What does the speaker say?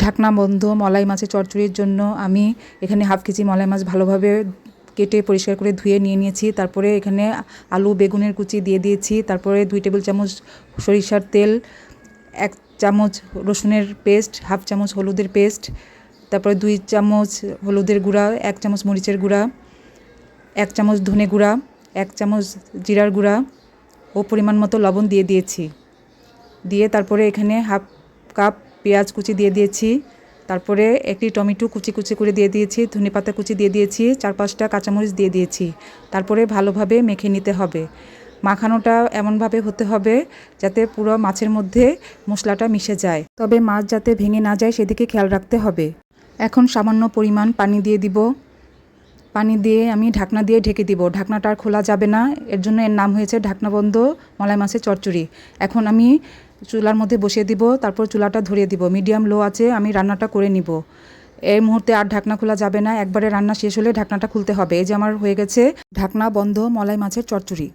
ঢাকনা বন্ধ মলাই মাছের চচ্চড়ির জন্য আমি এখানে হাফ কেজি মলাই মাছ ভালোভাবে কেটে পরিষ্কার করে ধুয়ে নিয়ে নিয়েছি। তারপরে এখানে আলু বেগুনের কুচি দিয়ে দিয়েছি। তারপরে 2 টেবিল চামচ সরিষার তেল, 1 চামচ রসুনের পেস্ট, হাফ চামচ হলুদের পেস্ট, তারপরে 2 চামচ হলুদের গুঁড়া, 1 চামচ মরিচের গুঁড়া, 1 চামচ ধনে গুঁড়া, 1 চামচ জিরার গুঁড়া ও পরিমাণ মতো লবণ দিয়ে দিয়েছি। দিয়ে তারপরে এখানে হাফ কাপ পেঁয়াজ কুচি দিয়ে দিয়েছি। তারপরে একটি টমেটো কুচি কুচি করে দিয়ে দিয়েছি, ধনেপাতা কুচি দিয়ে দিয়েছি, 4-5টা কাঁচামরিচ দিয়ে দিয়েছি। তারপরে ভালোভাবে মেখে নিতে হবে। মাখানোটা এমনভাবে হতে হবে যাতে পুরো মাছের মধ্যে মশলাটা মিশে যায়, তবে মাছ যাতে ভেঙে না যায় সেদিকে খেয়াল রাখতে হবে। এখন সামান্য পরিমাণ পানি দিয়ে দিব। পানি দিয়ে আমি ঢাকনা দিয়ে ঢেকে দিব। ঢাকনাটা আর খোলা যাবে না, এর জন্য এর নাম হয়েছে ঢাকনা বন্ধ মলাই মাছের চচ্চড়ি। এখন আমি চুলার মধ্যে বসিয়ে দিব, তারপর চুলাটা ধরিয়ে দিব। মিডিয়াম লো আছে আমি রান্নাটা করে নিব। এই মুহূর্তে আর ঢাকনা খোলা যাবে না, একবারে রান্না শেষ হলে ঢাকনাটা খুলতে হবে। এই যে আমার হয়ে গেছে ঢাকনা বন্ধ মলাই মাছের চচ্চড়ি।